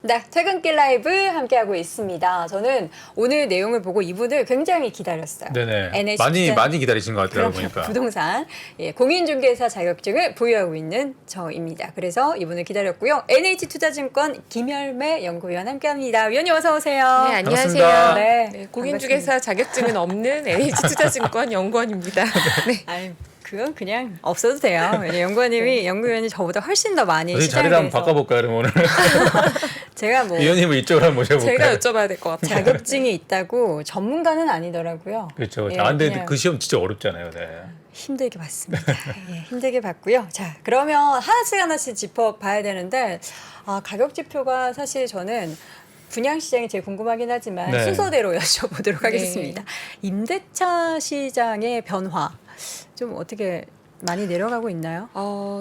네, 퇴근길 라이브 함께하고 있습니다. 저는 오늘 내용을 보고 이분을 굉장히 기다렸어요. 네네. NH 많이 기다리신 것 같아요, 그럼요. 보니까. 부동산 공인중개사 자격증을 보유하고 있는 저입니다. 그래서 이분을 기다렸고요. NH투자증권 김열매 연구위원 함께합니다. 위원님 어서 오세요. 네, 안녕하세요. 반갑습니다. 네, 공인중개사 자격증은 없는 NH투자증권 연구원입니다. 네. 아유, 그건 그냥 없어도 돼요. 연구원님이 연구위원이 저보다 훨씬 더 많이 어디 시장에 자리를 한번 대해서 바꿔볼까요, 그럼 오늘? 제가 뭐 위원님을 이쪽으로 한번 모셔볼까요? 제가 여쭤봐야 될 것 같아요. 자격증이 있다고 전문가는 아니더라고요. 그렇죠. 예, 아, 근데 그냥 그 시험 진짜 어렵잖아요. 네. 힘들게 봤습니다. 예, 힘들게 봤고요. 자, 그러면 하나씩 짚어봐야 되는데 가격 지표가 사실 저는 분양시장이 제일 궁금하긴 하지만 네. 순서대로 여쭤보도록 네. 하겠습니다. 임대차 시장의 변화 좀 어떻게 많이 내려가고 있나요?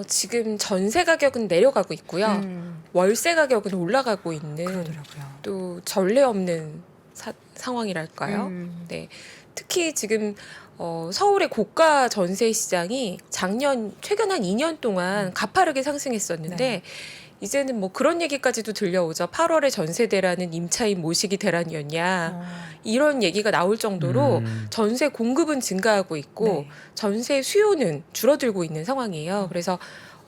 지금 전세 가격은 내려가고 있고요. 월세 가격은 올라가고 있는 그러더라고요. 또 전례 없는 상황이랄까요. 네. 특히 지금 서울의 고가 전세 시장이 최근 한 2년 동안 가파르게 상승했었는데 네. 이제는 뭐 그런 얘기까지도 들려오죠. 8월에 전세대라는 임차인 모시기 대란이었냐. 이런 얘기가 나올 정도로 전세 공급은 증가하고 있고 네. 전세 수요는 줄어들고 있는 상황이에요. 그래서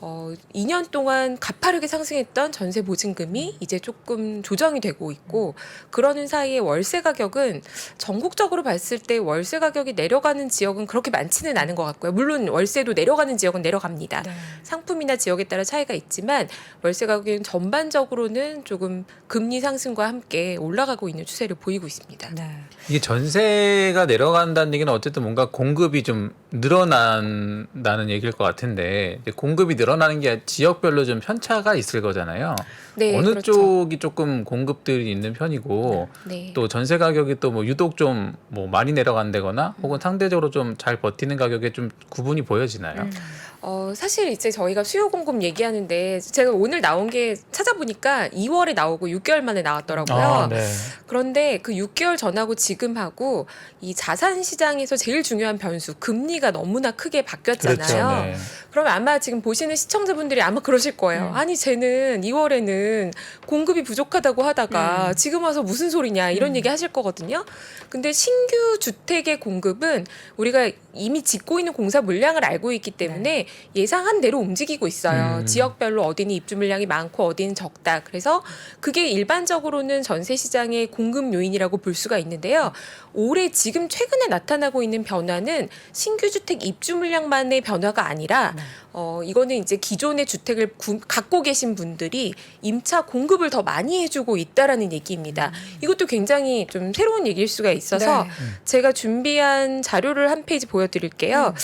2년 동안 가파르게 상승했던 전세 보증금이 이제 조금 조정이 되고 있고 그러는 사이에 월세 가격은 전국적으로 봤을 때 월세 가격이 내려가는 지역은 그렇게 많지는 않은 것 같고요. 물론 월세도 내려가는 지역은 내려갑니다. 네. 상품이나 지역에 따라 차이가 있지만 월세 가격은 전반적으로는 조금 금리 상승과 함께 올라가고 있는 추세를 보이고 있습니다. 네. 이게 전세가 내려간다는 얘기는 어쨌든 뭔가 공급이 좀 늘어난다는 얘기일 것 같은데 이제 공급이 늘어나는 게 지역별로 좀 편차가 있을 거잖아요. 네, 어느 그렇죠. 쪽이 조금 공급들이 있는 편이고 네. 또 전세 가격이 또 뭐 유독 좀 뭐 많이 내려간다거나 혹은 상대적으로 좀 잘 버티는 가격에 좀 구분이 보여지나요? 사실 이제 저희가 수요 공급 얘기하는데 제가 오늘 나온 게 찾아보니까 2월에 나오고 6개월 만에 나왔더라고요. 네. 그런데 그 6개월 전하고 지금하고 이 자산 시장에서 제일 중요한 변수 금리가 너무나 크게 바뀌었잖아요. 그렇죠. 네. 그러면 아마 지금 보시는 시청자분들이 아마 그러실 거예요. 아니 쟤는 2월에는 공급이 부족하다고 하다가 지금 와서 무슨 소리냐 이런 얘기 하실 거거든요. 근데 신규 주택의 공급은 우리가 이미 짓고 있는 공사 물량을 알고 있기 때문에 예상한 대로 움직이고 있어요. 지역별로 어디는 입주 물량이 많고 어디는 적다. 그래서 그게 일반적으로는 전세 시장의 공급 요인이라고 볼 수가 있는데요. 올해 지금 최근에 나타나고 있는 변화는 신규 주택 입주 물량만의 변화가 아니라 이거는 이제 기존의 주택을 갖고 계신 분들이 임차 공급을 더 많이 해주고 있다라는 얘기입니다. 이것도 굉장히 좀 새로운 얘기일 수가 있어서 네. 제가 준비한 자료를 한 페이지 보여드릴게요.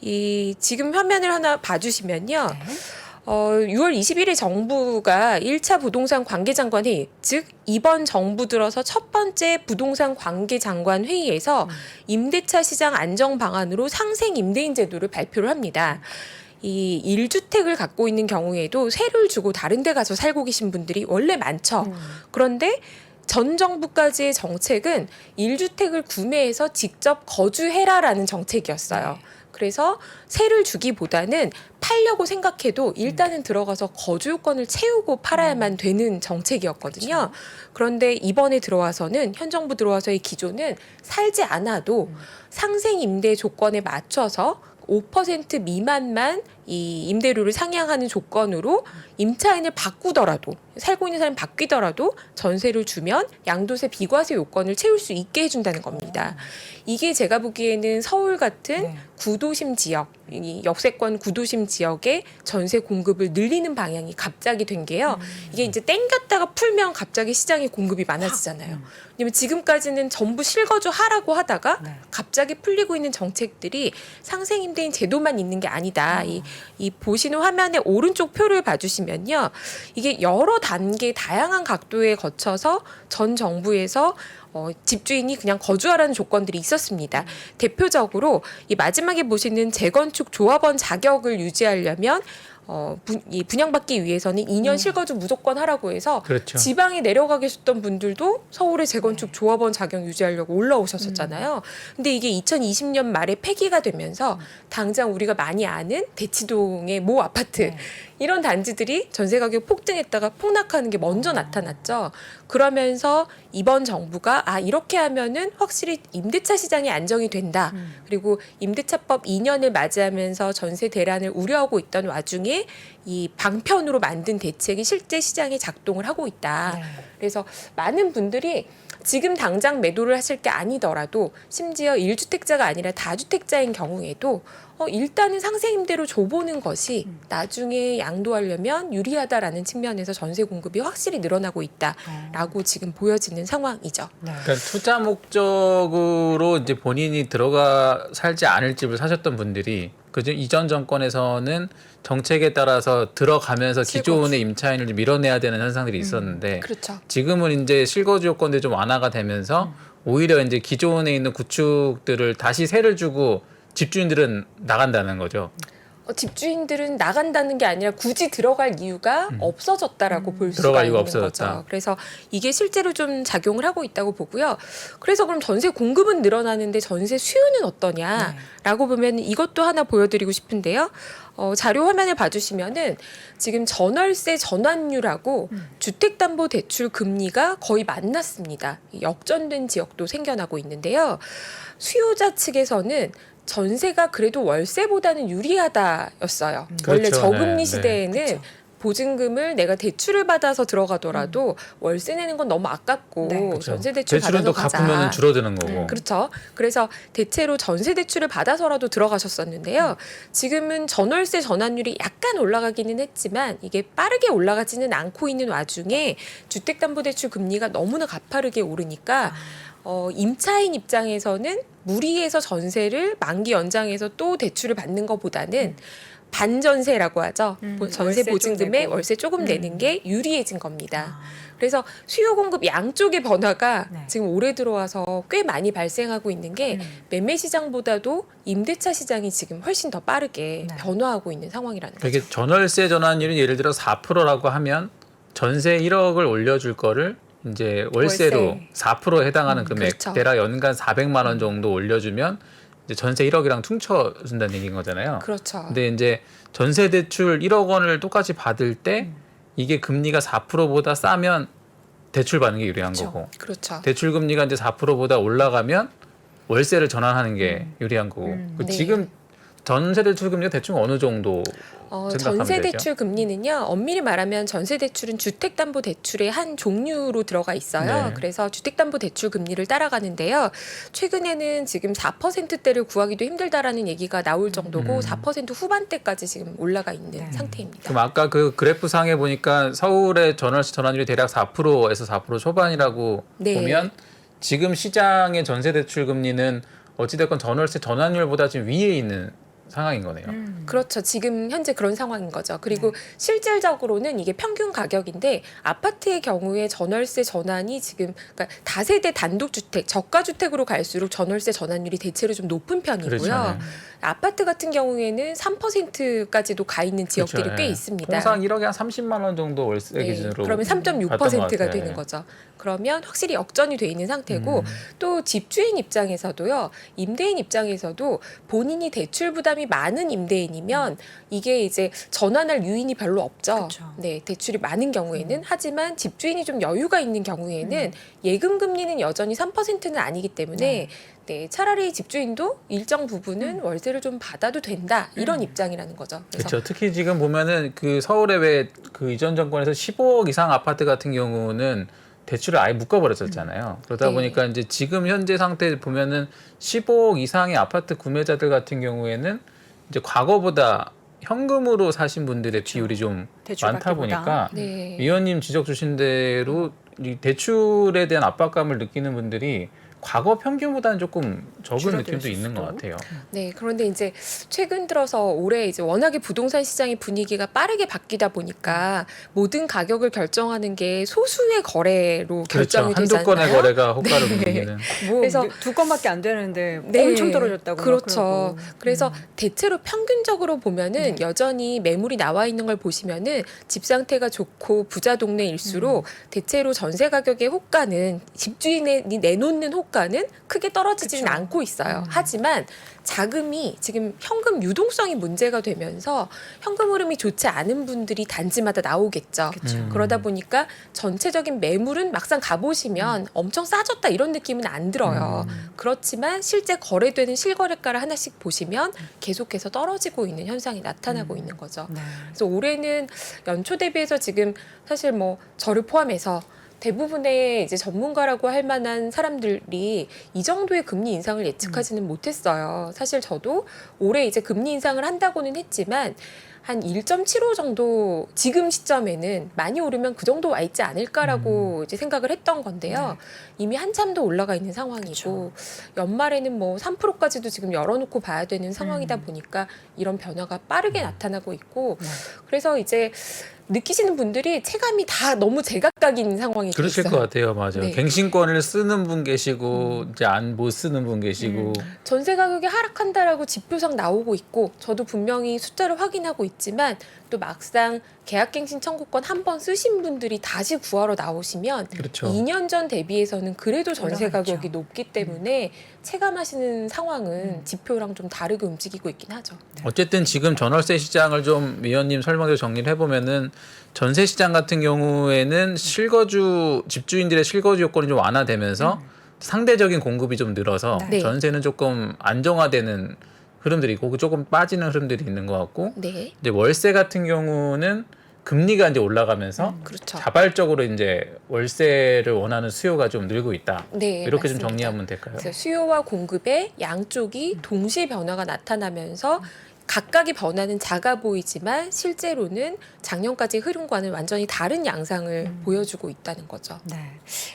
이 지금 화면을 하나 봐주시면요. 6월 21일 정부가 1차 부동산 관계장관 회의, 즉 이번 정부 들어서 첫 번째 부동산 관계장관 회의에서 임대차 시장 안정 방안으로 상생 임대인 제도를 발표를 합니다. 이 1주택을 갖고 있는 경우에도 세를 주고 다른 데 가서 살고 계신 분들이 원래 많죠. 그런데 전 정부까지의 정책은 1주택을 구매해서 직접 거주해라라는 정책이었어요. 그래서 세를 주기보다는 팔려고 생각해도 일단은 들어가서 거주 요건을 채우고 팔아야만 되는 정책이었거든요. 그런데 이번에 들어와서는 현 정부 들어와서의 기조는 살지 않아도 상생 임대 조건에 맞춰서 5% 미만만 이 임대료를 상향하는 조건으로 임차인을 바꾸더라도 살고 있는 사람이 바뀌더라도 전세를 주면 양도세 비과세 요건을 채울 수 있게 해준다는 겁니다. 이게 제가 보기에는 서울 같은 구도심 지역, 이 역세권 구도심 지역의 전세 공급을 늘리는 방향이 갑자기 된 게요. 이게 이제 땡겼다가 풀면 갑자기 시장에 공급이 많아지잖아요. 왜냐면 지금까지는 전부 실거주 하라고 하다가 갑자기 풀리고 있는 정책들이 상생 임대인 제도만 있는 게 아니다. 이 보시는 화면의 오른쪽 표를 봐주시면요. 이게 여러 단계 다양한 각도에 거쳐서 전 정부에서 집주인이 그냥 거주하라는 조건들이 있었습니다. 대표적으로 이 마지막에 보시는 재건축 조합원 자격을 유지하려면 이 분양받기 위해서는 2년 실거주 무조건 하라고 해서 그렇죠. 지방에 내려가 계셨던 분들도 서울의 재건축 조합원 자격 유지하려고 올라오셨었잖아요. 근데 이게 2020년 말에 폐기가 되면서 당장 우리가 많이 아는 대치동의 모 아파트 이런 단지들이 전세 가격 폭등했다가 폭락하는 게 먼저 나타났죠. 그러면서 이번 정부가 이렇게 하면은 확실히 임대차 시장이 안정이 된다. 그리고 임대차법 2년을 맞이하면서 전세 대란을 우려하고 있던 와중에 이 방편으로 만든 대책이 실제 시장에 작동을 하고 있다. 네. 그래서 많은 분들이 지금 당장 매도를 하실 게 아니더라도 심지어 1주택자가 아니라 다주택자인 경우에도 일단은 상세 임대로 줘보는 것이 나중에 양도하려면 유리하다라는 측면에서 전세 공급이 확실히 늘어나고 있다라고 지금 보여지는 상황이죠. 네. 그러니까 투자 목적으로 이제 본인이 들어가 살지 않을 집을 사셨던 분들이 그죠? 이전 정권에서는 정책에 따라서 들어가면서 기존의 임차인을 좀 밀어내야 되는 현상들이 있었는데 그렇죠. 지금은 이제 실거주 요건들이 좀 완화가 되면서 오히려 이제 기존에 있는 구축들을 다시 세를 주고 집주인들은 나간다는 거죠. 집주인들은 나간다는 게 아니라 굳이 들어갈 이유가 없어졌다라고 볼 수가 들어갈 이유가 있는 없어졌다. 거죠. 그래서 이게 실제로 좀 작용을 하고 있다고 보고요. 그래서 그럼 전세 공급은 늘어나는데 전세 수요는 어떠냐라고 보면 이것도 하나 보여드리고 싶은데요. 자료 화면을 봐주시면은 지금 전월세 전환율하고 주택담보대출 금리가 거의 만났습니다. 역전된 지역도 생겨나고 있는데요. 수요자 측에서는 전세가 그래도 월세보다는 유리하다였어요. 원래 그렇죠. 저금리 네, 시대에는 그렇죠. 보증금을 내가 대출을 받아서 들어가더라도 월세 내는 건 너무 아깝고 네. 그렇죠. 전세 대출 대출은 또 받아서 갚으면 가자. 줄어드는 거고. 그렇죠. 그래서 대체로 전세 대출을 받아서라도 들어가셨었는데요. 지금은 전월세 전환율이 약간 올라가기는 했지만 이게 빠르게 올라가지는 않고 있는 와중에 주택담보대출 금리가 너무나 가파르게 오르니까 임차인 입장에서는 무리해서 전세를 만기 연장해서 또 대출을 받는 것보다는 반전세라고 하죠. 전세 월세 좀 보증금에 내고. 월세 조금 내는 게 유리해진 겁니다. 그래서 수요 공급 양쪽의 변화가 네. 지금 올해 들어와서 꽤 많이 발생하고 있는 게 매매 시장보다도 임대차 시장이 지금 훨씬 더 빠르게 네. 변화하고 있는 상황이라는 거죠. 이게 전월세 전환율이 예를 들어 4%라고 하면 전세 1억을 올려줄 거를 이제 월세로 월세. 4%에 해당하는 금액 그렇죠. 대략 연간 400만 원 정도 올려주면 이제 전세 1억이랑 퉁쳐준다는 얘기인 거잖아요. 그렇죠. 근데 이제 전세 대출 1억 원을 똑같이 받을 때 이게 금리가 4%보다 싸면 대출 받는 게 유리한 그렇죠. 거고 그렇죠. 대출 금리가 이제 4%보다 올라가면 월세를 전환하는 게 유리한 거고 그 네. 지금 전세 대출 금리가 대충 어느 정도 생각하면 전세 되죠? 대출 금리는요. 엄밀히 말하면 전세 대출은 주택담보대출의 한 종류로 들어가 있어요. 네. 그래서 주택담보대출 금리를 따라가는데요. 최근에는 지금 4%대를 구하기도 힘들다라는 얘기가 나올 정도고 4% 후반대까지 지금 올라가 있는 네. 상태입니다. 그럼 아까 그 그래프 상에 보니까 서울의 전월세 전환율이 대략 4%에서 4% 초반이라고 네. 보면 지금 시장의 전세 대출 금리는 어찌됐건 전월세 전환율보다 지금 위에 있는 상황인 거네요. 그렇죠. 지금 현재 그런 상황인 거죠. 그리고 실질적으로는 이게 평균 가격인데 아파트의 경우에 전월세 전환이 지금 그러니까 다세대 단독주택, 저가주택으로 갈수록 전월세 전환율이 대체로 좀 높은 편이고요. 그렇죠. 네. 아파트 같은 경우에는 3%까지도 가 있는 지역들이 그렇죠. 꽤 네. 있습니다. 통상 1억에 한 30만 원 정도 월세 네, 기준으로 그러면 봤던 것 3.6%가 같아요. 되는 네. 거죠. 그러면 확실히 역전이 돼 있는 상태고 또 집주인 입장에서도요. 임대인 입장에서도 본인이 대출 부담이 많은 임대인이면 이게 이제 전환할 유인이 별로 없죠. 그쵸. 네, 대출이 많은 경우에는 하지만 집주인이 좀 여유가 있는 경우에는 예금 금리는 여전히 3%는 아니기 때문에 네, 차라리 집주인도 일정 부분은 월세를 좀 받아도 된다 이런 입장이라는 거죠. 그래서 그렇죠. 특히 지금 보면은 그 서울에 왜 그 이전 정권에서 15억 이상 아파트 같은 경우는 대출을 아예 묶어버렸었잖아요. 그러다 네. 보니까 이제 지금 현재 상태 보면은 15억 이상의 아파트 구매자들 같은 경우에는 이제 과거보다 현금으로 사신 분들의 비율이 좀 대출 많다 받기보다. 보니까 네. 위원님 지적 주신 대로 이 대출에 대한 압박감을 느끼는 분들이 과거 평균보다는 조금 적은 줄어들 느낌도 있는 것 수도. 같아요. 네, 그런데 이제 최근 들어서 올해 이제 워낙에 부동산 시장의 분위기가 빠르게 바뀌다 보니까 모든 가격을 결정하는 게 소수의 거래로 그렇죠. 결정이 한두 되잖아요. 건의 거래가 호가를 네. 부르기는. 뭐 그래서- 두 건밖에 안 되는데 네, 엄청 떨어졌다고. 막 그렇죠. 그러고. 그래서 대체로 평균적으로 보면은 네. 여전히 매물이 나와 있는 걸 보시면은 집 상태가 좋고 부자 동네일수록 대체로 전세 가격의 호가는 집주인이 내놓는 호가 분양가는 크게 떨어지지는 그쵸. 않고 있어요. 하지만 자금이 지금 현금 유동성이 문제가 되면서 현금 흐름이 좋지 않은 분들이 단지마다 나오겠죠. 그쵸. 그러다 보니까 전체적인 매물은 막상 가보시면 엄청 싸졌다 이런 느낌은 안 들어요. 그렇지만 실제 거래되는 실거래가를 하나씩 보시면 계속해서 떨어지고 있는 현상이 나타나고 있는 거죠. 네. 그래서 올해는 연초 대비해서 지금 사실 뭐 저를 포함해서 대부분의 이제 전문가라고 할 만한 사람들이 이 정도의 금리 인상을 예측하지는 못했어요. 사실 저도 올해 이제 금리 인상을 한다고는 했지만 한 1.75 정도 지금 시점에는 많이 오르면 그 정도 와 있지 않을까라고 이제 생각을 했던 건데요. 이미 한참 더 올라가 있는 상황이고 연말에는 뭐 3%까지도 지금 열어놓고 봐야 되는 상황이다 보니까 이런 변화가 빠르게 나타나고 있고 그래서 이제 느끼시는 분들이 체감이 다 너무 제각각인 상황이 돼 그러실 있어요. 것 같아요. 맞아요. 네. 갱신권을 쓰는 분 계시고 이제 안 못 쓰는 분 계시고 전세 가격이 하락한다라고 지표상 나오고 있고 저도 분명히 숫자를 확인하고 있지만 또 막상 계약갱신 청구권 한 번 쓰신 분들이 다시 구하러 나오시면 그렇죠. 2년 전 대비해서는 그래도 전세 올라가 가격이 있죠. 높기 때문에 체감하시는 상황은 지표랑 좀 다르게 움직이고 있긴 하죠. 어쨌든 지금 전월세 시장을 좀 위원님 설명대로 정리를 해보면은 전세 시장 같은 경우에는 실거주 집주인들의 실거주 요건이 좀 완화되면서 상대적인 공급이 좀 늘어서 네. 전세는 조금 안정화되는 흐름들이 있고 조금 빠지는 흐름들이 있는 것 같고 네, 이제 월세 같은 경우는 금리가 이제 올라가면서 그렇죠. 자발적으로 이제 월세를 원하는 수요가 좀 늘고 있다. 네, 이렇게 좀 맞습니다. 정리하면 될까요? 그래서 수요와 공급의 양쪽이 동시에 변화가 나타나면서 각각의 변화는 작아 보이지만 실제로는 작년까지 흐름과는 완전히 다른 양상을 보여주고 있다는 거죠. 네.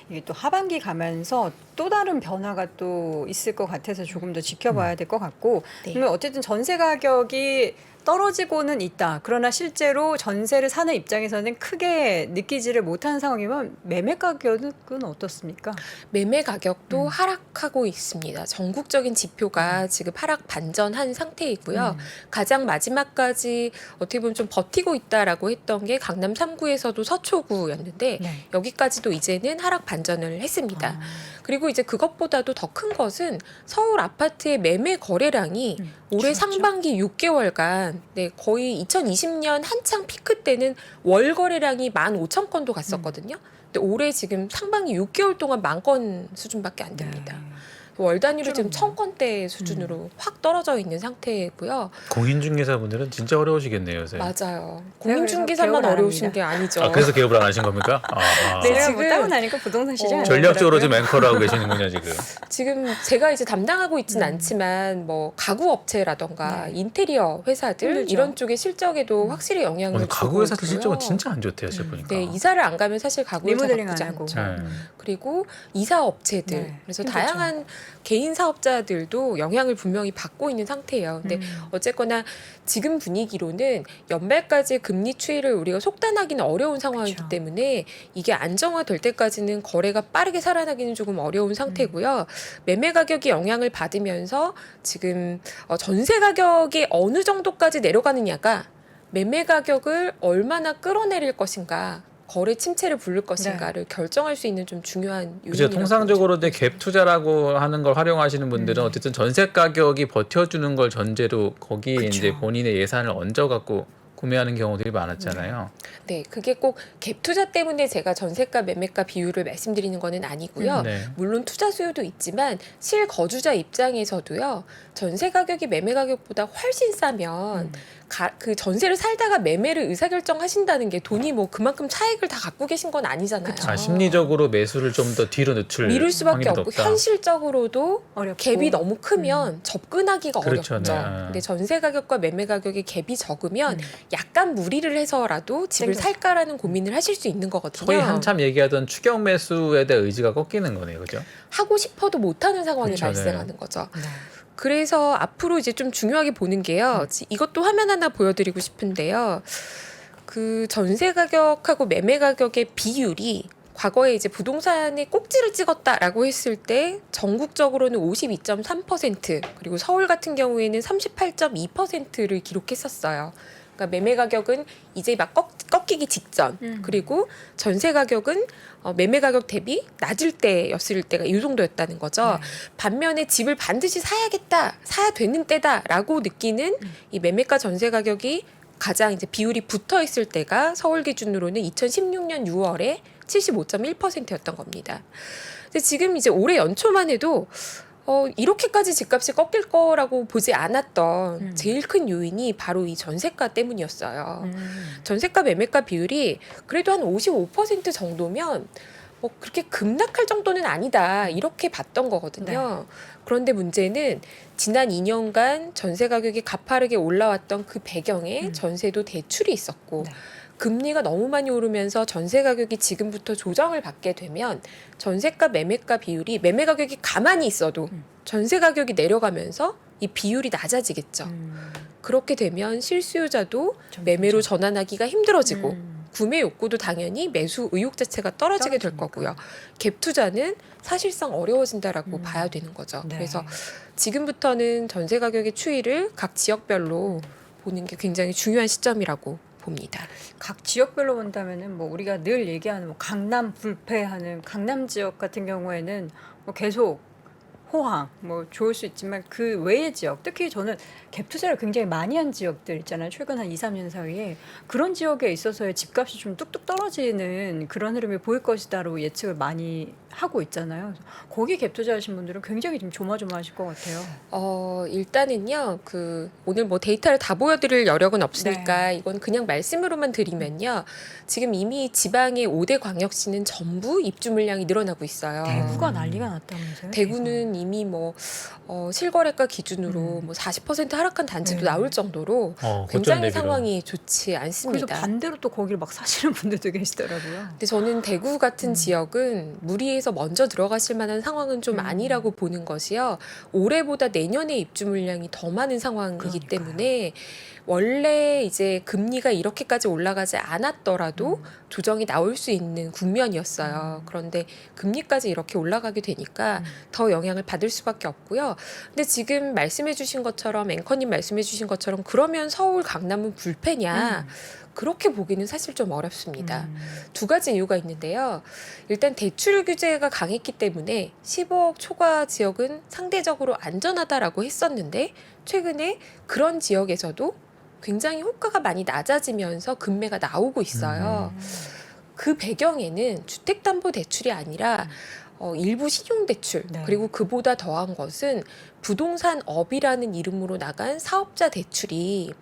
이게 또 하반기 가면서 또 다른 변화가 또 있을 것 같아서 조금 더 지켜봐야 될 것 같고 네. 그러면 어쨌든 전세 가격이 떨어지고는 있다. 그러나 실제로 전세를 사는 입장에서는 크게 느끼지를 못하는 상황이면 매매 가격은 어떻습니까? 매매 가격도 하락하고 있습니다. 전국적인 지표가 지금 하락 반전한 상태이고요. 가장 마지막까지 어떻게 보면 좀 버티고 있다라고 했던 게 강남 3구에서도 서초구였는데 네. 여기까지도 이제는 하락 반전을 했습니다. 그리고 이제 그것보다도 더 큰 것은 서울 아파트의 매매 거래량이 올해 줄었죠? 상반기 6개월간 거의 2020년 한창 피크 때는 월 거래량이 15,000건도 갔었거든요. 근데 올해 지금 상반기 6개월 동안 10,000건 수준밖에 안 됩니다. 월 단위로 지금 줄었네요. 1,000건대 수준으로 확 떨어져 있는 상태고요. 공인중개사분들은 진짜 어려우시겠네요, 요새. 맞아요. 그래서 공인중개사만 개업을 안 어려우신 합니다. 게 아니죠. 아, 그래서 개업을 안 하신 겁니까? 아, 네, 제가 지금- 뭐 다른 아니고 부동산 시장 전략적으로 좀 앵커를 하고 계시는군요, 지금. 지금 제가 이제 담당하고 있진 않지만 뭐 가구 업체라던가 네. 인테리어 회사들 힘들죠. 이런 쪽의 실적에도 확실히 영향을 오늘 주고 가구 회사들 있고요. 실적은 진짜 안 좋대요, 제가 보니까. 네, 이사를 안 가면 사실 가구 회사 리모델링 나쁘지 안 하고. 않죠. 네. 그리고 이사 업체들 네, 그래서 힘들죠. 다양한 개인 사업자들도 영향을 분명히 받고 있는 상태예요. 근데 어쨌거나 지금 분위기로는 연말까지 금리 추이를 우리가 속단하기는 어려운 상황이기 그쵸. 때문에 이게 안정화될 때까지는 거래가 빠르게 살아나기는 조금 어려운 상태고요. 매매 가격이 영향을 받으면서 지금 전세 가격이 어느 정도까지 내려가느냐가 매매 가격을 얼마나 끌어내릴 것인가 거래 침체를 부를 것인가를 결정할 수 있는 좀 중요한 요인이라고 그죠. 통상적으로 이제 보여집니다. 갭 투자라고 하는 걸 활용하시는 분들은 어쨌든 전세 가격이 버텨주는 걸 전제로 거기에 그쵸. 이제 본인의 예산을 얹어 갖고 구매하는 경우들이 많았잖아요. 네, 그게 꼭 갭 투자 때문에 제가 전세가 매매가 비율을 말씀드리는 거는 아니고요. 네. 물론 투자 수요도 있지만 실거주자 입장에서도요. 전세 가격이 매매 가격보다 훨씬 싸면 그 전세를 살다가 매매를 의사결정하신다는 게 돈이 뭐 그만큼 차익을 다 갖고 계신 건 아니잖아요. 아, 심리적으로 매수를 좀 더 뒤로 늦출 미룰 수밖에 확률이 없고 높다. 현실적으로도 어렵고. 갭이 너무 크면 접근하기가 그렇죠, 어렵죠. 네. 근데 전세 가격과 매매 가격의 갭이 적으면 약간 무리를 해서라도 집을 땡겨. 살까라는 고민을 하실 수 있는 거거든요. 소위 한참 얘기하던 추격 매수에 대한 의지가 꺾이는 거네요, 그죠? 하고 싶어도 못하는 상황이 그렇죠, 발생하는 거죠. 네. 그래서 앞으로 이제 좀 중요하게 보는 게요. 이것도 화면 하나 보여드리고 싶은데요. 그 전세 가격하고 매매 가격의 비율이 과거에 이제 부동산에 꼭지를 찍었다라고 했을 때 전국적으로는 52.3% 그리고 서울 같은 경우에는 38.2%를 기록했었어요. 그러니까 매매 가격은 이제 막 꺾이기 직전, 그리고 전세 가격은 매매 가격 대비 낮을 때였을 때가 이 정도였다는 거죠. 네. 반면에 집을 반드시 사야겠다, 사야 되는 때다라고 느끼는 이 매매가 전세 가격이 가장 이제 비율이 붙어 있을 때가 서울 기준으로는 2016년 6월에 75.1%였던 겁니다. 근데 지금 이제 올해 연초만 해도 이렇게까지 집값이 꺾일 거라고 보지 않았던 제일 큰 요인이 바로 이 전세가 때문이었어요. 전세가 매매가 비율이 그래도 한 55% 정도면 뭐 그렇게 급락할 정도는 아니다 이렇게 봤던 거거든요. 그런데 문제는 지난 2년간 전세 가격이 가파르게 올라왔던 그 배경에 전세도 대출이 있었고 네. 금리가 너무 많이 오르면서 전세 가격이 지금부터 조정을 받게 되면 전세가 매매가 비율이 매매 가격이 가만히 있어도 전세 가격이 내려가면서 이 비율이 낮아지겠죠. 그렇게 되면 실수요자도 매매로 전환하기가 힘들어지고 구매 욕구도 당연히 매수 의욕 자체가 떨어지게 될 거고요. 갭 투자는 사실상 어려워진다라고 봐야 되는 거죠. 네. 그래서 지금부터는 전세 가격의 추이를 각 지역별로 보는 게 굉장히 중요한 시점이라고 봅니다. 각 지역별로 본다면은 뭐 우리가 늘 얘기하는 뭐 강남 불패하는 강남 지역 같은 경우에는 뭐 계속 호황 뭐 좋을 수 있지만 그 외의 지역, 특히 저는 갭 투자를 굉장히 많이 한 지역들 있잖아요. 최근 한 2, 3년 사이에 그런 지역에 있어서의 집값이 좀 뚝뚝 떨어지는 그런 흐름이 보일 것이다로 예측을 많이 하고 있잖아요. 그래서 거기 갭 투자하신 분들은 굉장히 좀 조마조마하실 것 같아요. 일단은요, 오늘 뭐 데이터를 다 보여드릴 여력은 없으니까 이건 그냥 말씀으로만 드리면요. 지금 이미 지방의 5대 광역시는 전부 입주 물량이 늘어나고 있어요. 대구가 난리가 났다면서요? 대구는 이미 뭐 실거래가 기준으로 뭐 40% 하락한 단지도 네. 나올 정도로 거점 굉장히 대비로. 상황이 좋지 그래서 않습니다. 반대로 또 거기를 막 사시는 분들도 계시더라고요. 근데 저는 대구 같은 지역은 무리해서 먼저 들어가실 만한 상황은 좀 아니라고 보는 것이요. 올해보다 내년에 입주 물량이 더 많은 상황이기 그러니까요. 때문에 원래 이제 금리가 이렇게까지 올라가지 않았더라도 조정이 나올 수 있는 국면이었어요. 그런데 금리까지 이렇게 올라가게 되니까 더 영향을 받을 수밖에 없고요. 근데 지금 말씀해 주신 것처럼 앵커님 말씀해 주신 것처럼 그러면 서울 강남은 불패냐? 그렇게 보기는 사실 좀 어렵습니다. 두 가지 이유가 있는데요. 일단 대출 규제가 강했기 때문에 15억 초과 지역은 상대적으로 안전하다라고 했었는데 최근에 그런 지역에서도 굉장히 호가가 많이 낮아지면서 금매가 나오고 있어요. 그 배경에는 주택담보대출이 아니라 일부 신용대출 네. 그리고 그보다 더한 것은 부동산업이라는 이름으로 나간 사업자 대출이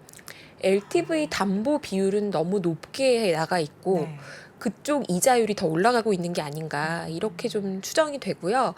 LTV 담보 비율은 너무 높게 나가 있고 네. 그쪽 이자율이 더 올라가고 있는 게 아닌가 이렇게 좀 추정이 되고요.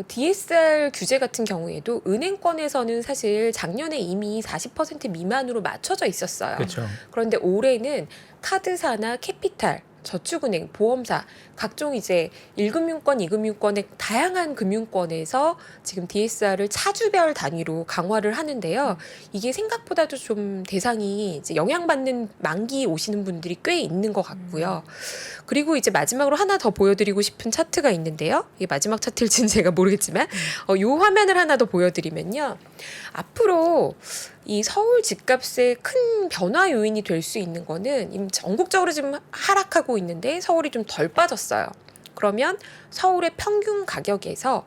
DSR 규제 같은 경우에도 은행권에서는 사실 작년에 이미 40% 미만으로 맞춰져 있었어요. 그렇죠. 그런데 올해는 카드사나 캐피탈, 저축은행, 보험사 각종 이제 1금융권, 2금융권의 다양한 금융권에서 지금 DSR을 차주별 단위로 강화를 하는데요. 이게 생각보다도 좀 대상이 이제 영향받는 만기 오시는 분들이 꽤 있는 것 같고요. 그리고 이제 마지막으로 하나 더 보여드리고 싶은 차트가 있는데요. 이게 마지막 차트일지는 제가 모르겠지만 요 화면을 하나 더 보여드리면요. 앞으로 이 서울 집값의 큰 변화 요인이 될 수 있는 거는 이미 전국적으로 지금 하락하고 있는데 서울이 좀 덜 빠졌어요. 그러면 서울의 평균 가격에서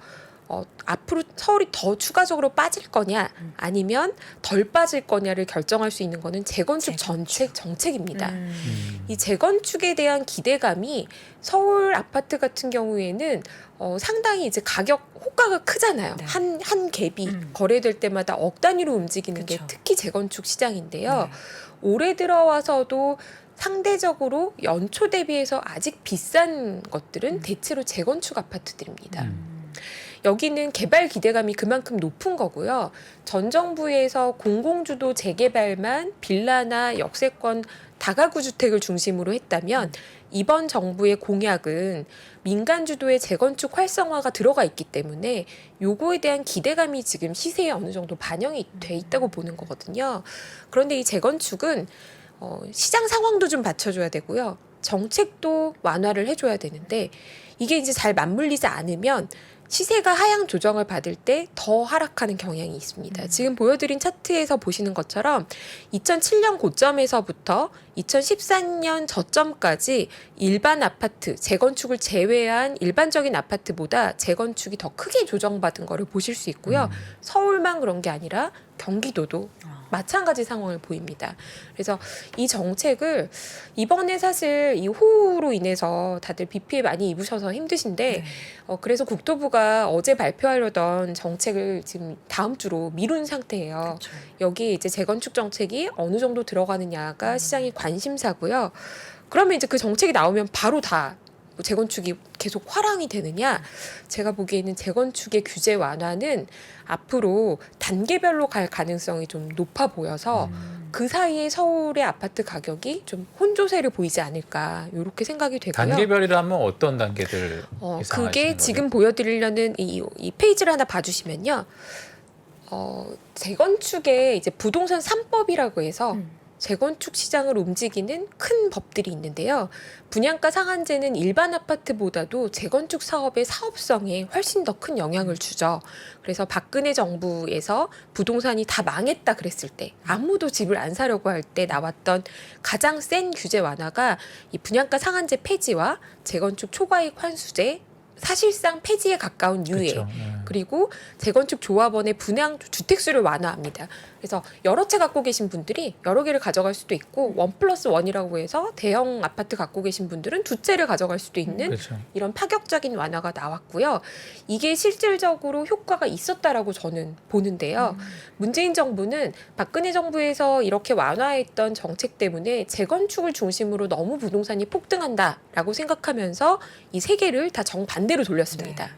앞으로 서울이 더 추가적으로 빠질 거냐 아니면 덜 빠질 거냐를 결정할 수 있는 거는 재건축 정책입니다. 이 재건축에 대한 기대감이 서울 아파트 같은 경우에는 상당히 이제 가격 호가가 크잖아요. 네. 한 갭이 거래될 때마다 억 단위로 움직이는 게 그쵸. 특히 재건축 시장인데요. 네. 올해 들어와서도 상대적으로 연초 대비해서 아직 비싼 것들은 대체로 재건축 아파트들입니다. 여기는 개발 기대감이 그만큼 높은 거고요. 전 정부에서 공공주도 재개발만 빌라나 역세권 다가구 주택을 중심으로 했다면 이번 정부의 공약은 민간 주도의 재건축 활성화가 들어가 있기 때문에 요거에 대한 기대감이 지금 시세에 어느 정도 반영이 돼 있다고 보는 거거든요. 그런데 이 재건축은 시장 상황도 좀 받쳐줘야 되고요. 정책도 완화를 해줘야 되는데 이게 이제 잘 맞물리지 않으면 시세가 하향 조정을 받을 때 더 하락하는 경향이 있습니다. 지금 보여드린 차트에서 보시는 것처럼 2007년 고점에서부터 2014년 저점까지 일반 아파트, 재건축을 제외한 일반적인 아파트보다 재건축이 더 크게 조정받은 거를 보실 수 있고요. 서울만 그런 게 아니라 경기도도 마찬가지 상황을 보입니다. 그래서 이 정책을 이번에 사실 이 호우로 인해서 다들 비 피해 많이 입으셔서 힘드신데 그래서 국토부가 어제 발표하려던 정책을 지금 다음 주로 미룬 상태예요. 그렇죠. 여기에 이제 재건축 정책이 어느 정도 들어가느냐가 시장의 관심사고요. 그러면 이제 그 정책이 나오면 바로 다 재건축이 계속 화랑이 되느냐? 제가 보기에는 재건축의 규제 완화는 앞으로 단계별로 갈 가능성이 좀 높아 보여서 그 사이에 서울의 아파트 가격이 좀 혼조세를 보이지 않을까 이렇게 생각이 되고요. 단계별이라 하면 어떤 단계들 그게 지금 보여드리려는 이 페이지를 하나 봐주시면요. 재건축의 이제 부동산 3법이라고 해서 재건축 시장을 움직이는 큰 법들이 있는데요. 분양가 상한제는 일반 아파트보다도 재건축 사업의 사업성에 훨씬 더 큰 영향을 주죠. 그래서 박근혜 정부에서 부동산이 다 망했다 그랬을 때 아무도 집을 안 사려고 할 때 나왔던 가장 센 규제 완화가 이 분양가 상한제 폐지와 재건축 초과이익 환수제 사실상 폐지에 가까운 유예 그렇죠. 그리고 재건축 조합원의 분양 주택수를 완화합니다. 그래서 여러 채 갖고 계신 분들이 여러 개를 가져갈 수도 있고 1+1이라고 해서 대형 아파트 갖고 계신 분들은 2채를 가져갈 수도 있는 그렇죠. 이런 파격적인 완화가 나왔고요. 이게 실질적으로 효과가 있었다라고 저는 보는데요. 문재인 정부는 박근혜 정부에서 이렇게 완화했던 정책 때문에 재건축을 중심으로 너무 부동산이 폭등한다라고 생각하면서 이 세 개를 다 정반대로 돌렸습니다.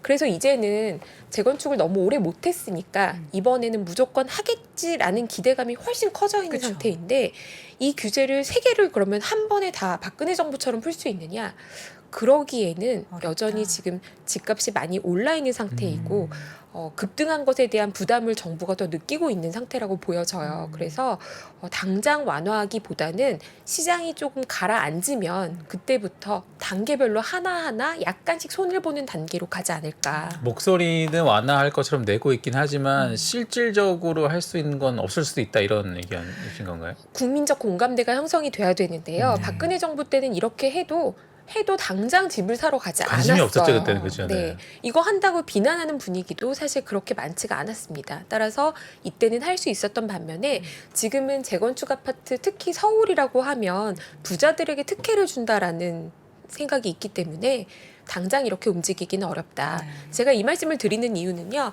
그래서 이제는 재건축을 너무 오래 못했으니까 이번에는 무조건 하겠지라는 기대감이 훨씬 커져 있는 그쵸. 상태인데 이 규제를 세 개를 그러면 한 번에 다 박근혜 정부처럼 풀 수 있느냐? 그러기에는 어렵다. 여전히 지금 집값이 많이 올라 있는 상태이고 급등한 것에 대한 부담을 정부가 더 느끼고 있는 상태라고 보여져요. 그래서 당장 완화하기보다는 시장이 조금 가라앉으면 그때부터 단계별로 하나하나 약간씩 손을 보는 단계로 가지 않을까. 목소리는 완화할 것처럼 내고 있긴 하지만 실질적으로 할 수 있는 건 없을 수도 있다 이런 의견이신 건가요? 국민적 공감대가 형성이 돼야 되는데요. 박근혜 정부 때는 이렇게 해도 당장 집을 사러 가지 관심이 않았어요. 없었죠, 그때는. 그죠? 네. 네. 이거 한다고 비난하는 분위기도 사실 그렇게 많지가 않았습니다. 따라서 이때는 할 수 있었던 반면에 지금은 재건축 아파트 특히 서울이라고 하면 부자들에게 특혜를 준다라는 생각이 있기 때문에 당장 이렇게 움직이기는 어렵다. 제가 이 말씀을 드리는 이유는요.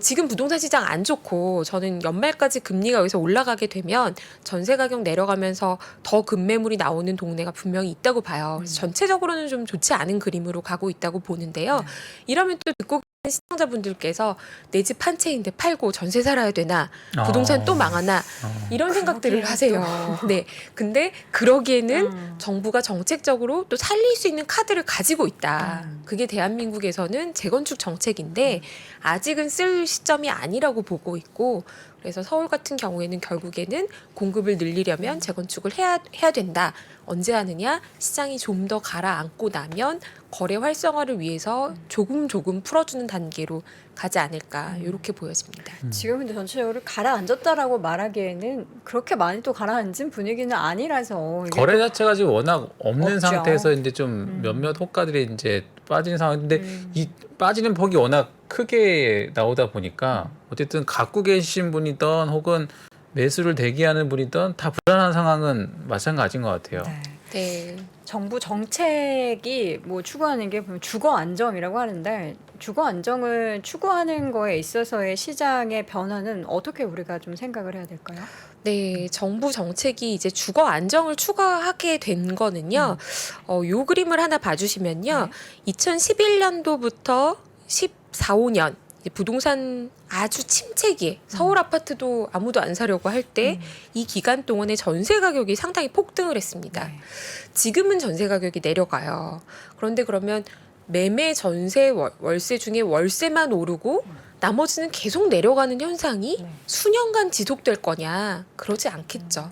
지금 부동산 시장 안 좋고 저는 연말까지 금리가 여기서 올라가게 되면 전세 가격 내려가면서 더 급매물이 나오는 동네가 분명히 있다고 봐요. 그래서 전체적으로는 좀 좋지 않은 그림으로 가고 있다고 보는데요. 이러면 또 듣고 계신 시청자분들께서 내 집 한 채인데 팔고 전세 살아야 되나? 부동산 또 망하나? 이런 생각들을 그러게요, 하세요. 네. 근데 그러기에는 정부가 정책적으로 또 살릴 수 있는 카드를 가지고 있다. 그게 대한민국에서는 재건축 정책인데 아직은 쓸 시점이 아니라고 보고 있고 그래서 서울 같은 경우에는 결국에는 공급을 늘리려면 재건축을 해야 된다. 언제 하느냐? 시장이 좀 더 가라앉고 나면 거래 활성화를 위해서 조금 풀어주는 단계로 가지 않을까 이렇게 보여집니다. 지금 근데 전체적으로 가라앉았다라고 말하기에는 그렇게 많이 또 가라앉은 분위기는 아니라서 이게 거래 자체가 지금 워낙 없는 없죠. 상태에서 이제 좀 몇몇 호가들이 이제 빠진 상황인데 이 빠지는 폭이 워낙 크게 나오다 보니까 어쨌든 갖고 계신 분이든 혹은 매수를 대기하는 분이든 다 불안한 상황은 마찬가지인 것 같아요. 네. 네. 정부 정책이 뭐 추구하는 게 보면 주거 안정이라고 하는데 주거 안정을 추구하는 거에 있어서의 시장의 변화는 어떻게 우리가 좀 생각을 해야 될까요? 네, 정부 정책이 이제 주거 안정을 추가하게 된 거는요. 요 그림을 하나 봐주시면요. 2011년도부터 14, 15년 부동산 아주 침체기에 서울 아파트도 아무도 안 사려고 할 때 이 기간 동안에 전세 가격이 상당히 폭등을 했습니다. 네. 지금은 전세 가격이 내려가요. 그런데 그러면 매매 전세 월세 중에 월세만 오르고 나머지는 계속 내려가는 현상이 네. 수년간 지속될 거냐? 그러지 않겠죠.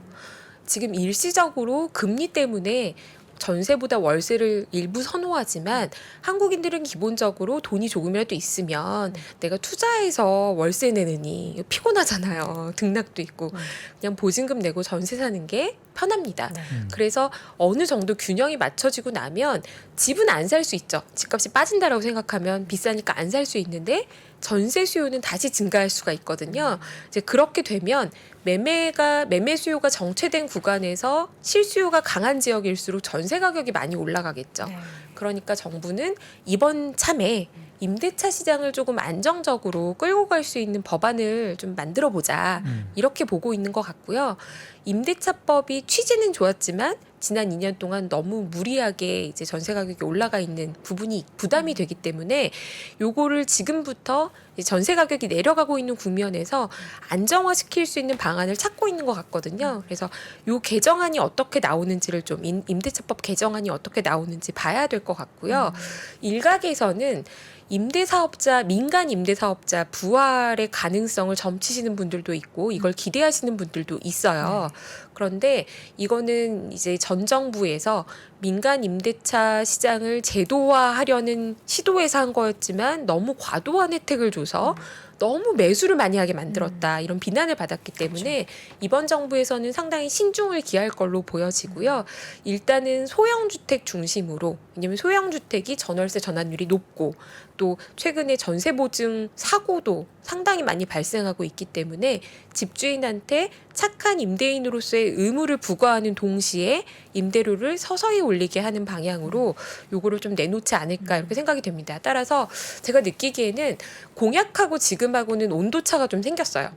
지금 일시적으로 금리 때문에 전세보다 월세를 일부 선호하지만 한국인들은 기본적으로 돈이 조금이라도 있으면 내가 투자해서 월세 내느니 이거 피곤하잖아요. 등락도 있고 그냥 보증금 내고 전세 사는 게 편합니다. 네. 그래서 어느 정도 균형이 맞춰지고 나면 집은 안 살 수 있죠. 집값이 빠진다라고 생각하면 비싸니까 안 살 수 있는데 전세 수요는 다시 증가할 수가 있거든요. 이제 그렇게 되면 매매 수요가 정체된 구간에서 실수요가 강한 지역일수록 전세 가격이 많이 올라가겠죠. 네. 그러니까 정부는 이번 참에 임대차 시장을 조금 안정적으로 끌고 갈 수 있는 법안을 좀 만들어 보자. 이렇게 보고 있는 것 같고요. 임대차법이 취지는 좋았지만 지난 2년 동안 너무 무리하게 이제 전세 가격이 올라가 있는 부분이 부담이 되기 때문에 요거를 지금부터 이제 전세 가격이 내려가고 있는 국면에서 안정화시킬 수 있는 방안을 찾고 있는 것 같거든요. 그래서 요 개정안이 어떻게 나오는지를 좀 임대차법 개정안이 어떻게 나오는지 봐야 될 것 같고요. 일각에서는 임대사업자, 민간 임대사업자 부활의 가능성을 점치시는 분들도 있고 이걸 기대하시는 분들도 있어요. 그런데 이거는 이제 전 정부에서 민간 임대차 시장을 제도화하려는 시도에서 한 거였지만 너무 과도한 혜택을 줘서 너무 매수를 많이 하게 만들었다 이런 비난을 받았기 때문에 이번 정부에서는 상당히 신중을 기할 걸로 보여지고요. 일단은 소형주택 중심으로 왜냐하면 소형주택이 전월세 전환율이 높고 또 최근에 전세보증 사고도 상당히 많이 발생하고 있기 때문에 집주인한테 착한 임대인으로서의 의무를 부과하는 동시에 임대료를 서서히 올리게 하는 방향으로 요거를 좀 내놓지 않을까 이렇게 생각이 됩니다. 따라서 제가 느끼기에는 공약하고 지금하고는 온도차가 좀 생겼어요.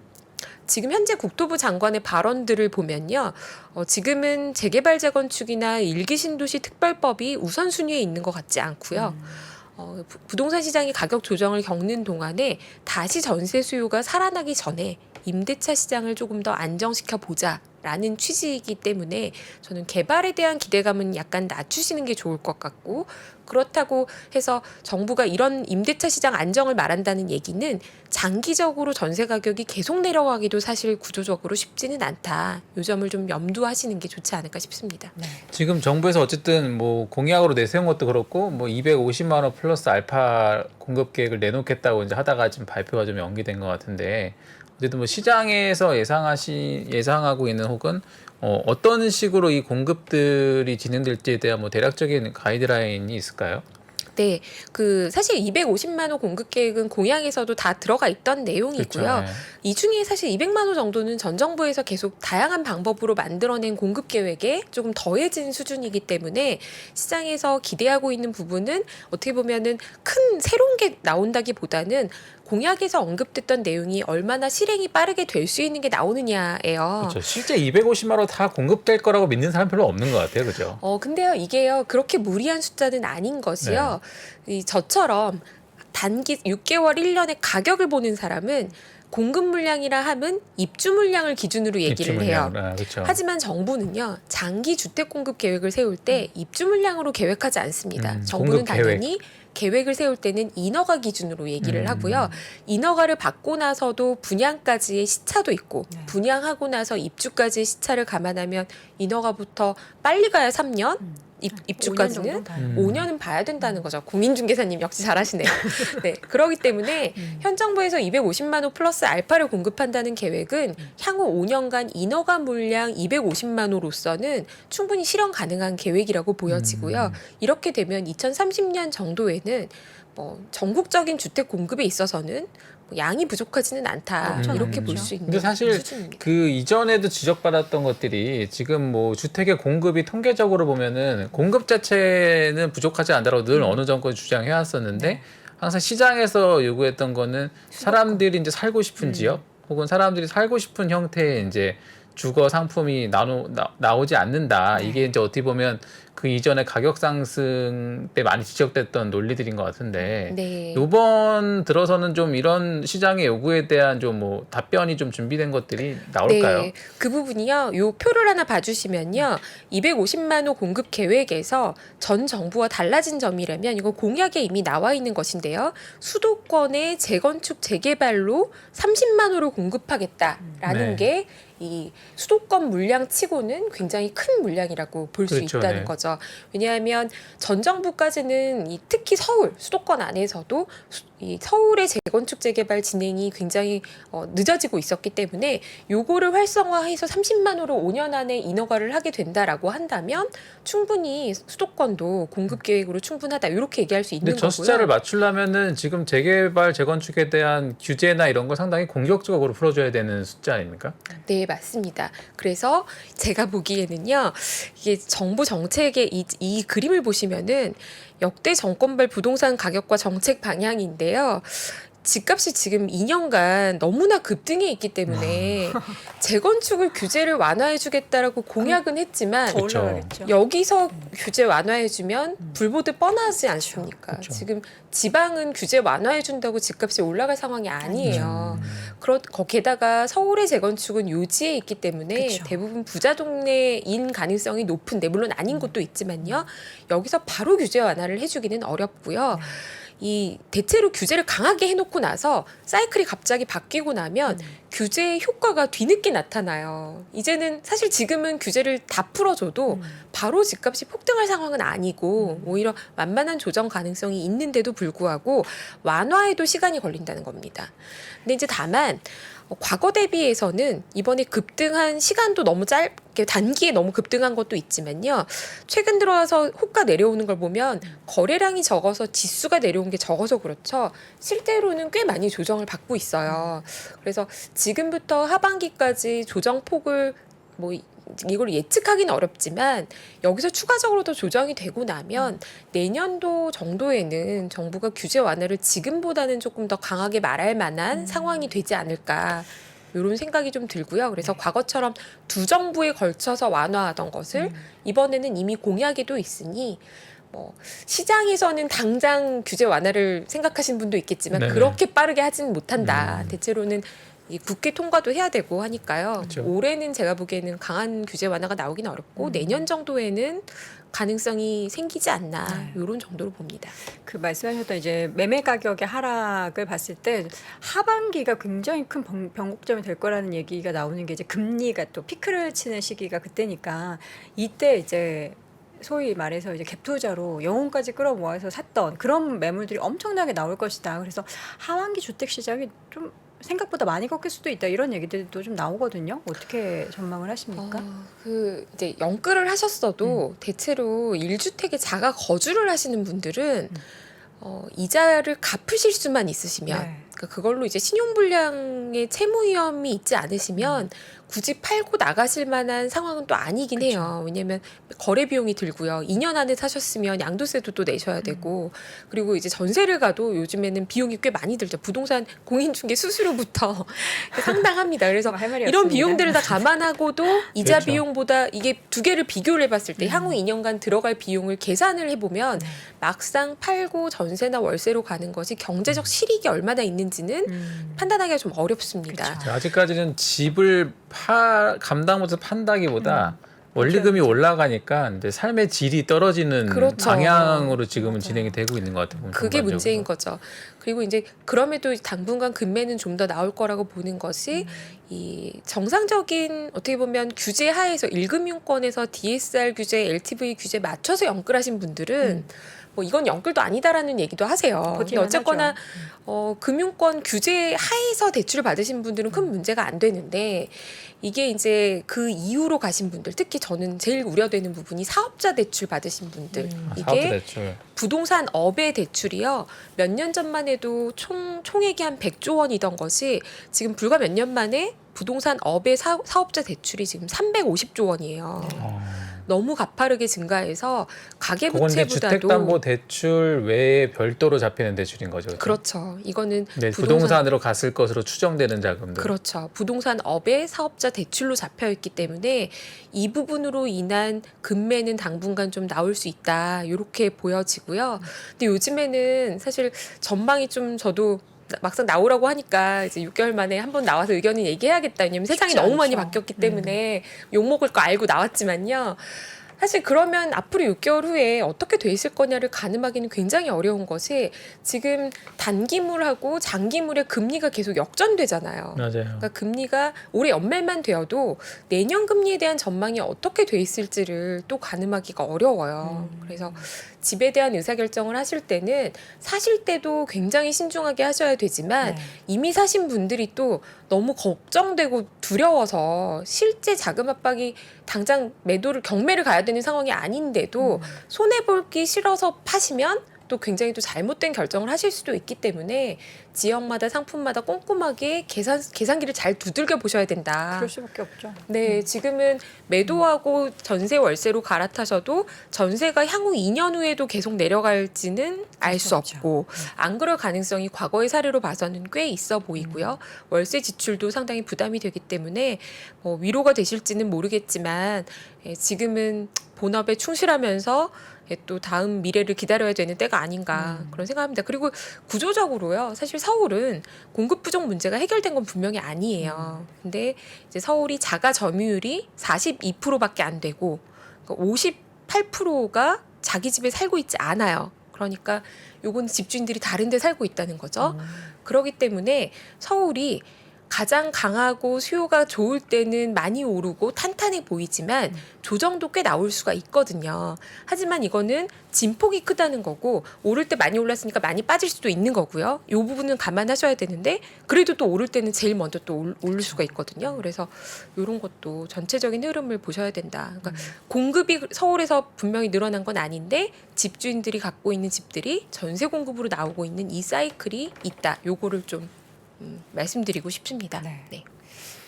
지금 현재 국토부 장관의 발언들을 보면요. 지금은 재개발 재건축이나 일기 신도시 특별법이 우선순위에 있는 것 같지 않고요. 부동산 시장이 가격 조정을 겪는 동안에 다시 전세 수요가 살아나기 전에 임대차 시장을 조금 더 안정시켜 보자라는 취지이기 때문에 저는 개발에 대한 기대감은 약간 낮추시는 게 좋을 것 같고 그렇다고 해서 정부가 이런 임대차 시장 안정을 말한다는 얘기는 장기적으로 전세 가격이 계속 내려가기도 사실 구조적으로 쉽지는 않다. 이 점을 좀 염두하시는 게 좋지 않을까 싶습니다. 네. 지금 정부에서 어쨌든 뭐 공약으로 내세운 것도 그렇고 뭐 250만 원 플러스 알파 공급 계획을 내놓겠다고 이제 하다가 지금 발표가 좀 연기된 것 같은데 어쨌든 뭐 시장에서 예상하고 있는 혹은 어떤 식으로 이 공급들이 진행될지에 대한 뭐 대략적인 가이드라인이 있을까요? 네, 사실 250만 호 공급 계획은 공약에서도 다 들어가 있던 내용이고요. 그렇죠. 네. 이 중에 사실 200만 호 정도는 전 정부에서 계속 다양한 방법으로 만들어낸 공급 계획에 조금 더해진 수준이기 때문에 시장에서 기대하고 있는 부분은 어떻게 보면은 큰 새로운 게 나온다기보다는 공약에서 언급됐던 내용이 얼마나 실행이 빠르게 될 수 있는 게 나오느냐예요. 그렇죠. 실제 250만 원 다 공급될 거라고 믿는 사람 별로 없는 것 같아요, 그죠? 근데요, 이게요, 그렇게 무리한 숫자는 아닌 것이요. 저처럼 단기 6개월, 1년의 가격을 보는 사람은 공급 물량이라 함은 입주 물량을 기준으로 얘기를 해요. 그렇죠. 하지만 정부는요, 장기 주택 공급 계획을 세울 때 입주 물량으로 계획하지 않습니다. 정부는 공급 계획. 당연히 계획을 세울 때는 인허가 기준으로 얘기를 하고요. 인허가를 받고 나서도 분양까지의 시차도 있고 분양하고 나서 입주까지의 시차를 감안하면 인허가부터 빨리 가야 3년, 입주까지는 5년은 봐야 된다는 거죠. 공인중개사님 역시 잘하시네요. 네, 그렇기 때문에 현 정부에서 250만 호 플러스 알파를 공급한다는 계획은 향후 5년간 인허가 물량 250만 호로서는 충분히 실현 가능한 계획이라고 보여지고요. 이렇게 되면 2030년 정도에는 전국적인 주택 공급에 있어서는 양이 부족하지는 않다. 이렇게 볼 수 있는 근데 사실 수준입니다. 그 이전에도 지적받았던 것들이 지금 뭐 주택의 공급이 통계적으로 보면은 공급 자체는 부족하지 않다고 늘 어느 정권이 주장해 왔었는데 항상 시장에서 요구했던 거는 사람들이 이제 살고 싶은 지역 혹은 사람들이 살고 싶은 형태의 이제 주거 상품이 나오지 않는다. 이게 이제 어떻게 보면 그 이전에 가격 상승 때 많이 지적됐던 논리들인 것 같은데 네. 이번 들어서는 좀 이런 시장의 요구에 대한 좀 뭐 답변이 좀 준비된 것들이 나올까요? 네, 그 부분이요. 요 표를 하나 봐주시면요. 250만 호 공급 계획에서 전 정부와 달라진 점이라면 이거 공약에 이미 나와 있는 것인데요. 수도권의 재건축 재개발로 30만 호를 공급하겠다라는 네. 게 이 수도권 물량치고는 굉장히 큰 물량이라고 볼 수 그렇죠, 있다는 네. 거죠. 거죠. 왜냐하면 전 정부까지는 특히 서울 수도권 안에서도 이 서울의 재건축 재개발 진행이 굉장히 늦어지고 있었기 때문에 요거를 활성화해서 30만 호로 5년 안에 인허가를 하게 된다라고 한다면 충분히 수도권도 공급 계획으로 충분하다 이렇게 얘기할 수 있는 근데 저 거고요. 숫자를 맞추려면은 지금 재개발 재건축에 대한 규제나 이런 거 상당히 공격적으로 풀어줘야 되는 숫자 아닙니까? 네, 맞습니다. 그래서 제가 보기에는요, 이게 정부 정책의 이 그림을 보시면은 역대 정권별 부동산 가격과 정책 방향인데요. 집값이 지금 2년간 너무나 급등해 있기 때문에 재건축을 규제를 완화해주겠다라고 공약은 했지만 더 그쵸. 올라가겠죠. 여기서 규제 완화해주면 불보듯 뻔하지 않습니까? 그쵸. 지금 지방은 규제 완화해준다고 집값이 올라갈 상황이 아니에요. 게다가 서울의 재건축은 요지에 있기 때문에 그쵸. 대부분 부자 동네인 가능성이 높은데 물론 아닌 곳도 있지만요. 여기서 바로 규제 완화를 해주기는 어렵고요. 이 대체로 규제를 강하게 해놓고 나서 사이클이 갑자기 바뀌고 나면 규제의 효과가 뒤늦게 나타나요. 이제는 사실 지금은 규제를 다 풀어줘도 바로 집값이 폭등할 상황은 아니고 오히려 완만한 조정 가능성이 있는데도 불구하고 완화에도 시간이 걸린다는 겁니다. 근데 이제 다만 과거 대비해서는 이번에 급등한 시간도 너무 짧게 단기에 너무 급등한 것도 있지만요. 최근 들어와서 호가 내려오는 걸 보면 거래량이 적어서 지수가 내려온 게 적어서 그렇죠. 실제로는 꽤 많이 조정을 받고 있어요. 그래서 지금부터 하반기까지 조정폭을 이걸 예측하기는 어렵지만 여기서 추가적으로 더 조정이 되고 나면 내년도 정도에는 정부가 규제 완화를 지금보다는 조금 더 강하게 말할 만한 상황이 되지 않을까 이런 생각이 좀 들고요. 그래서 과거처럼 두 정부에 걸쳐서 완화하던 것을 이번에는 이미 공약에도 있으니 시장에서는 당장 규제 완화를 생각하시는 분도 있겠지만 네네. 그렇게 빠르게 하지는 못한다. 대체로는 이 국회 통과도 해야 되고 하니까요. 그렇죠. 올해는 제가 보기에는 강한 규제 완화가 나오긴 어렵고 내년 정도에는 가능성이 생기지 않나 이런 정도로 봅니다. 그 말씀하셨던 이제 매매 가격의 하락을 봤을 때 하반기가 굉장히 큰 변곡점이 될 거라는 얘기가 나오는 게 이제 금리가 또 피크를 치는 시기가 그때니까 이때 이제 소위 말해서 이제 갭 투자로 영혼까지 끌어모아서 샀던 그런 매물들이 엄청나게 나올 것이다. 그래서 하반기 주택 시장이 좀 생각보다 많이 꺾일 수도 있다 이런 얘기들도 좀 나오거든요. 어떻게 전망을 하십니까? 이제 영끌을 하셨어도 대체로 1주택에 자가 거주를 하시는 분들은 이자를 갚으실 수만 있으시면 네. 그러니까 그걸로 이제 신용불량의 채무 위험이 있지 않으시면 굳이 팔고 나가실 만한 상황은 또 아니긴 해요. 왜냐하면 거래 비용이 들고요. 2년 안에 사셨으면 양도세도 또 내셔야 되고 그리고 이제 전세를 가도 요즘에는 비용이 꽤 많이 들죠. 부동산 공인중개 수수료부터 상당합니다. 그래서 할 말이 이런 없습니다. 비용들을 다 감안하고도 이자 그렇죠. 비용보다 이게 두 개를 비교를 해봤을 때 향후 2년간 들어갈 비용을 계산을 해보면 막상 팔고 전세나 월세로 가는 것이 경제적 실익이 얼마나 있는지는 판단하기가 좀 어렵습니다. 그렇죠. 아직까지는 집을 감당 못해서 판다기보다 원리금이 올라가니까 이제 삶의 질이 떨어지는 그렇죠. 방향으로 지금은 진행이 되고 있는 것 같아요. 그게 전반적으로. 문제인 거죠. 그리고 이제 그럼에도 당분간 금매는 좀 더 나올 거라고 보는 것이 이 정상적인 어떻게 보면 규제 하에서 1금융권에서 DSR 규제, LTV 규제 맞춰서 영끌하신 분들은 이건 영끌도 아니다라는 얘기도 하세요. 근데 버틸만 어쨌거나 하죠. 금융권 규제 하에서 대출을 받으신 분들은 큰 문제가 안 되는데 이게 이제 그 이후로 가신 분들 특히 저는 제일 우려되는 부분이 사업자 대출 받으신 분들 사업자 이게 대출. 부동산 업의 대출이요. 몇 년 전만 해도 총액이 한 100조 원이던 것이 지금 불과 몇 년 만에 부동산 업의 사업자 대출이 지금 350조 원이에요. 너무 가파르게 증가해서 그건 이제 가계부채보다도 주택담보대출 외에 별도로 잡히는 대출인 거죠. 그렇죠. 이거는 네, 부동산으로 갔을 것으로 추정되는 자금들. 그렇죠. 부동산 업의 사업자 대출로 잡혀 있기 때문에 이 부분으로 인한 금매는 당분간 좀 나올 수 있다. 이렇게 보여지고요. 근데 요즘에는 사실 전망이 좀 저도 막상 나오라고 하니까 이제 6개월 만에 한번 나와서 의견을 얘기해야겠다. 왜냐면 세상이 쉽지 너무 많이 않죠. 바뀌었기 때문에 욕먹을 거 알고 나왔지만요. 사실 그러면 앞으로 6개월 후에 어떻게 돼 있을 거냐를 가늠하기는 굉장히 어려운 것이 지금 단기물하고 장기물의 금리가 계속 역전되잖아요. 맞아요. 그러니까 금리가 올해 연말만 되어도 내년 금리에 대한 전망이 어떻게 돼 있을지를 또 가늠하기가 어려워요. 그래서 집에 대한 의사결정을 하실 때는 사실 때도 굉장히 신중하게 하셔야 되지만 네. 이미 사신 분들이 또 너무 걱정되고 두려워서 실제 자금 압박이 당장 경매를 가야 되는 상황이 아닌데도 손해볼기 싫어서 파시면 또 굉장히 또 잘못된 결정을 하실 수도 있기 때문에 지역마다 상품마다 꼼꼼하게 계산기를 잘 두들겨 보셔야 된다. 그럴 수밖에 없죠. 네, 지금은 매도하고 전세 월세로 갈아타셔도 전세가 향후 2년 후에도 계속 내려갈지는 알 수 그렇죠. 없고 안 그럴 가능성이 과거의 사례로 봐서는 꽤 있어 보이고요. 월세 지출도 상당히 부담이 되기 때문에 뭐 위로가 되실지는 모르겠지만 지금은 본업에 충실하면서 또 다음 미래를 기다려야 되는 때가 아닌가 그런 생각합니다. 그리고 구조적으로요. 사실 서울은 공급 부족 문제가 해결된 건 분명히 아니에요. 근데 이제 서울이 자가 점유율이 42%밖에 안 되고 58%가 자기 집에 살고 있지 않아요. 그러니까 요건 집주인들이 다른 데 살고 있다는 거죠. 그렇기 때문에 서울이 가장 강하고 수요가 좋을 때는 많이 오르고 탄탄해 보이지만 조정도 꽤 나올 수가 있거든요. 하지만 이거는 진폭이 크다는 거고 오를 때 많이 올랐으니까 많이 빠질 수도 있는 거고요. 이 부분은 감안하셔야 되는데 그래도 또 오를 때는 제일 먼저 또 오를 수가 있거든요. 그래서 이런 것도 전체적인 흐름을 보셔야 된다. 그러니까 공급이 서울에서 분명히 늘어난 건 아닌데 집주인들이 갖고 있는 집들이 전세 공급으로 나오고 있는 이 사이클이 있다. 요거를 좀 말씀드리고 싶습니다. 네. 네.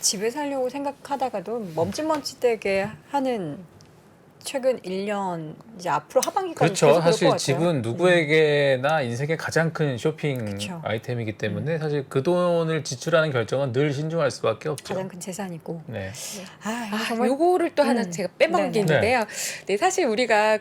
집에 살려고 생각하다가도 멈칫멈칫되게 하는 최근 1년 이제 앞으로 하반기까지 그렇죠. 계속 그럴 것 사실 같아요. 집은 누구에게나 인생의 가장 큰 쇼핑 그쵸. 아이템이기 때문에 사실 그 돈을 지출하는 결정은 늘 신중할 수밖에 없죠. 가장 큰 재산이고. 네. 이거 정말 요거를 또 하나 제가 빼먹은 게 네네. 있는데요. 네, 사실 우리가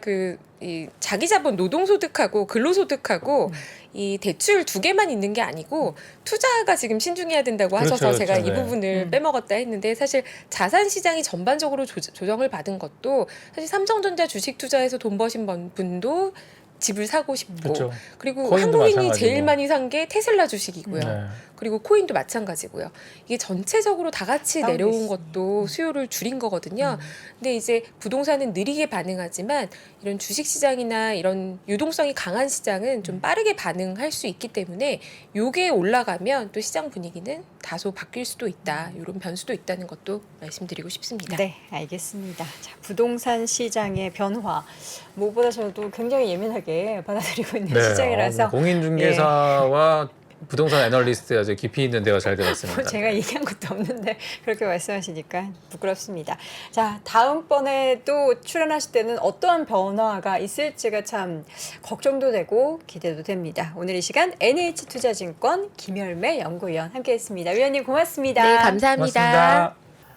이 자기자본 노동소득하고 근로소득하고 이 대출 두 개만 있는 게 아니고 투자가 지금 신중해야 된다고 그렇죠, 하셔서 제가 그렇죠. 이 네. 부분을 빼먹었다 했는데 사실 자산 시장이 전반적으로 조정을 받은 것도 사실 삼성전자 주식 투자해서 돈 버신 분도 집을 사고 싶고 그렇죠. 그리고 코인도 한국인이 마찬가지고. 제일 많이 산 게 테슬라 주식이고요. 네. 그리고 코인도 마찬가지고요. 이게 전체적으로 다 같이 다운돼 내려온 있어요. 것도 수요를 줄인 거거든요. 근데 이제 부동산은 느리게 반응하지만 이런 주식 시장이나 이런 유동성이 강한 시장은 좀 빠르게 반응할 수 있기 때문에 요게 올라가면 또 시장 분위기는 다소 바뀔 수도 있다. 이런 변수도 있다는 것도 말씀드리고 싶습니다. 네, 알겠습니다. 자, 부동산 시장의 변화. 무엇보다 저도 굉장히 예민하게 받아들이고 있는 시장이라서 공인중개사와 부동산 애널리스트 아주 깊이 있는 대화 잘 들었습니다. 제가 얘기한 것도 없는데 그렇게 말씀하시니까 부끄럽습니다. 자, 다음번에 또 출연하실 때는 어떠한 변화가 있을지가 참 걱정도 되고 기대도 됩니다. 오늘 이 시간 NH투자증권 김열매 연구위원 함께했습니다. 위원님 고맙습니다. 네, 감사합니다. 고맙습니다.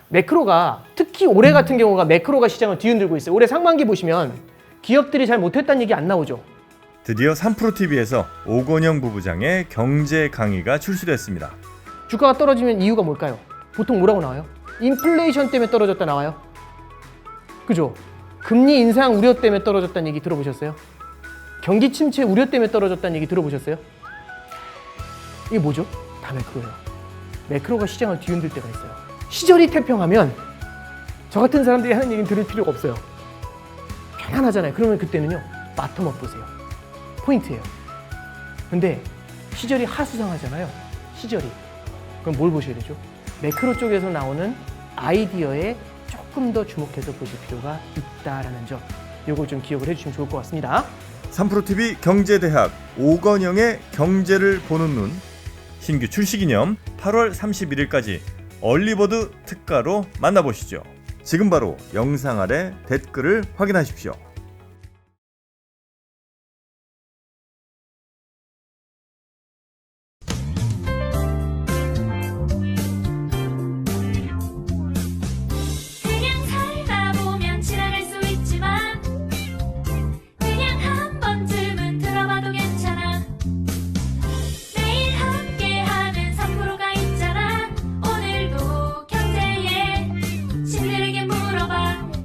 매크로가 특히 올해 같은 경우가 매크로가 시장을 뒤흔들고 있어요. 올해 상반기 보시면 기업들이 잘 못했다는 얘기 안 나오죠. 드디어 3프로TV에서 오건영 부부장의 경제 강의가 출시됐습니다. 주가가 떨어지면 이유가 뭘까요? 보통 뭐라고 나와요? 인플레이션 때문에 떨어졌다 나와요. 그죠? 금리 인상 우려 때문에 떨어졌다는 얘기 들어보셨어요? 경기 침체 우려 때문에 떨어졌다는 얘기 들어보셨어요? 이게 뭐죠? 다 매크로예요. 매크로가 시장을 뒤흔들 때가 있어요. 시절이 태평하면 저 같은 사람들이 하는 얘기는 들을 필요가 없어요. 편안하잖아요. 그러면 그때는요, 바텀업 보세요. 포인트예요. 근데 시절이 하수상하잖아요. 시절이. 그럼 뭘 보셔야 되죠? 매크로 쪽에서 나오는 아이디어에 조금 더 주목해서 보실 필요가 있다라는 점. 요걸 좀 기억을 해주시면 좋을 것 같습니다. 3프로TV 경제대학 오건영의 경제를 보는 눈 신규 출시 기념 8월 31일까지 얼리버드 특가로 만나보시죠. 지금 바로 영상 아래 댓글을 확인하십시오.